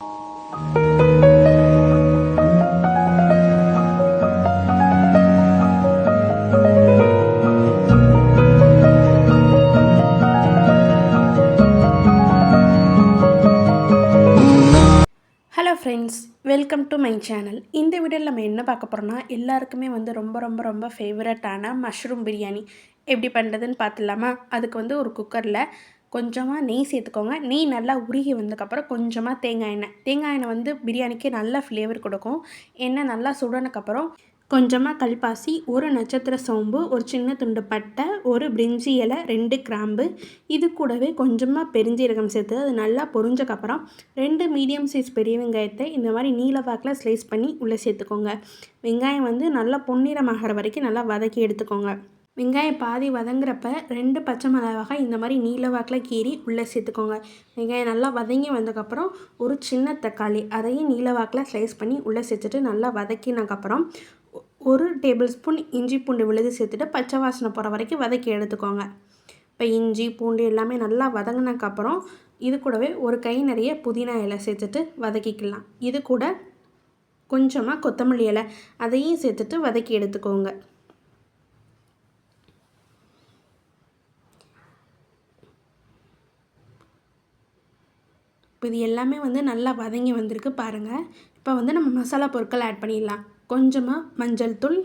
Hello friends, welcome to my channel. இந்த வீடியோவில் நம்ம என்ன பார்க்க போகிறோம்னா, எல்லாருக்குமே ரொம்ப ஃபேவரட்டான மஷ்ரூம் பிரியாணி எப்படி பண்ணுறதுன்னு பார்த்துடலாமா? அதுக்கு ஒரு குக்கரில் கொஞ்சமாக நெய் சேர்த்துக்கோங்க. நெய் நல்லா உருகி வந்ததுக்கப்புறம் கொஞ்சமாக தேங்காய் எண்ணெய் பிரியாணிக்கு நல்ல ஃப்ளேவர் கொடுக்கும். எண்ணெய் நல்லா சுடனதுக்கப்புறம் கொஞ்சமாக கல்பாசி, ஒரு நட்சத்திர சோம்பு, ஒரு சின்ன துண்டு பட்டை, ஒரு பிரிஞ்சி இலை, 2 கிராம்பு, இது கூடவே கொஞ்சமாக பெருஞ்சீரகம் சேர்த்து அது நல்லா பொரிஞ்சக்கப்புறம் 2 மீடியம் சைஸ் பெரிய வெங்காயத்தை இந்த மாதிரி நீல வாக்கில் ஸ்லைஸ் பண்ணி உள்ளே சேர்த்துக்கோங்க. வெங்காயம் நல்லா பொன்னிறமாகிற வரைக்கும் நல்லா வதக்கி எடுத்துக்கோங்க. வெங்காயம் பாதி வதங்குறப்ப 2 பச்சை மிளகாய் இந்த மாதிரி நீல வாக்கில் கீறி உள்ளே சேர்த்துக்கோங்க. வெங்காயம் நல்லா வதங்கி வந்ததுக்கப்புறம் ஒரு சின்ன தக்காளி அதையும் நீல வாக்கில் ஸ்லைஸ் பண்ணி உள்ளே சேர்த்துட்டு நல்லா வதக்கினதுக்கப்புறம் 1 டேபிள் ஸ்பூன் இஞ்சி பூண்டு விழுது சேர்த்துட்டு பச்சை வாசனை போகிற வரைக்கும் வதக்கி எடுத்துக்கோங்க. இப்போ இஞ்சி பூண்டு எல்லாமே நல்லா வதங்கினதுக்கப்புறம் இது கூடவே ஒரு கை நிறைய புதினா இலை சேர்த்துட்டு வதக்கிக்கலாம். இது கூட கொஞ்சமாக கொத்தமல்லி இலை அதையும் சேர்த்துட்டு வதக்கி எடுத்துக்கோங்க. இப்போ இது எல்லாமே நல்லா வதங்கி வந்திருக்கு பாருங்கள். இப்போ நம்ம மசாலா பொருட்கள் ஆட் பண்ணிடலாம். கொஞ்சமாக மஞ்சள் தூள்,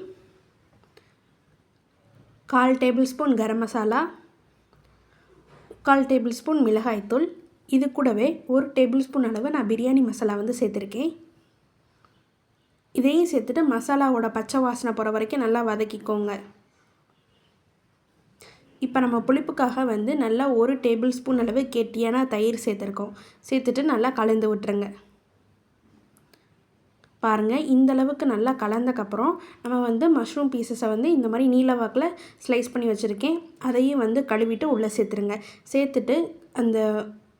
1/4 table spoon garam masala, 1/4 table spoon மிளகாய்த்தூள், இது கூடவே 1 டேபிள் ஸ்பூன் அளவு நான் பிரியாணி மசாலா சேர்த்துருக்கேன். இதையும் சேர்த்துட்டு மசாலாவோட பச்சை வாசனை போகிற வரைக்கும் நல்லா வதக்கிக்கோங்க. இப்போ நம்ம புளிப்புக்காக நல்லா 1 டேபிள் ஸ்பூன் அளவு கெட்டியான தயிர் சேர்த்துருக்கோம். சேர்த்துட்டு நல்லா கலந்து விட்டுருங்க. பாருங்கள், இந்த அளவுக்கு நல்லா கலந்தக்கப்புறம் நம்ம மஷ்ரூம் பீசஸை இந்த மாதிரி நீல வாக்கில் ஸ்லைஸ் பண்ணி வச்சுருக்கேன். அதையும் கழுவிட்டு உள்ளே சேர்த்துருங்க. சேர்த்துட்டு அந்த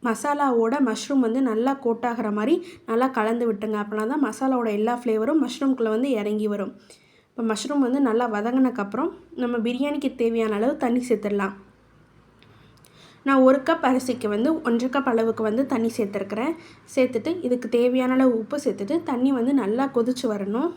மசாலாவோட மஷ்ரூம் நல்லா கோட்டாகிற மாதிரி நல்லா கலந்து விட்டுருங்க. அப்படின்னா தான் மசாலாவோட எல்லா ஃப்ளேவரும் மஷ்ரூம்குள்ளே இறங்கி வரும். இப்போ மஷ்ரூம் நல்லா வதங்கினக்கப்புறம் நம்ம பிரியாணிக்கு தேவையான அளவு தண்ணி சேர்த்துடலாம். நான் 1 கப் அரிசிக்கு 1 கப் அளவுக்கு தண்ணி சேர்த்துருக்குறேன். சேர்த்துட்டு இதுக்கு தேவையான அளவு உப்பு சேர்த்துட்டு தண்ணி நல்லா கொதிச்சு வரணும்.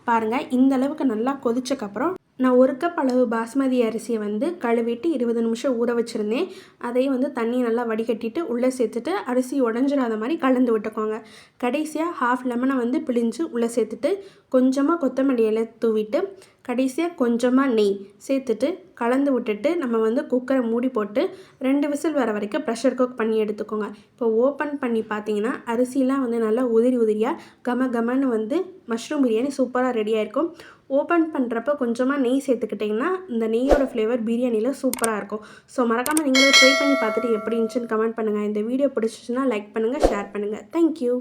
பாருங்கள், இந்த அளவுக்கு நல்லா கொதிச்சக்கப்புறம் நான் 1 கப் அளவு பாஸ்மதி அரிசியை கழுவிட்டு 20 நிமிஷம் ஊற வச்சுருந்தேன். அதையும் தண்ணி நல்லா வடிகட்டிட்டு உள்ளே சேர்த்துட்டு அரிசி உடஞ்சிடாத மாதிரி கலந்து விட்டுக்கோங்க. கடைசியாக 1/2 லெமனை பிழிஞ்சு உள்ளே சேர்த்துட்டு கொஞ்சமாக கொத்தமல்லி இலை தூவிட்டு கடைசியாக கொஞ்சமாக நெய் சேர்த்துட்டு கலந்து விட்டுட்டு நம்ம குக்கரை மூடி போட்டு 2 விசில் வர வரைக்கும் ப்ரெஷர் குக் பண்ணி எடுத்துக்கோங்க. இப்போ ஓப்பன் பண்ணி பார்த்தீங்கன்னா அரிசிலாம் நல்லா உதிரியாக கமன்னு மஷ்ரூம் பிரியாணி சூப்பராக ரெடியாக இருக்கும். ஓப்பன் பண்ணுறப்ப கொஞ்சமாக நெய் சேர்த்துக்கிட்டிங்கன்னா இந்த நெய்யோட ஃப்ளேவர் பிரியாணியில் சூப்பராக இருக்கும். ஸோ மறக்காமல் நீங்களும் ட்ரை பண்ணி பார்த்துட்டு எப்படி இருந்துச்சுன்னு கமெண்ட் பண்ணுங்கள். இந்த வீடியோ பிடிச்சிச்சுன்னா லைக் பண்ணுங்கள், ஷேர் பண்ணுங்கள். தேங்க்யூ.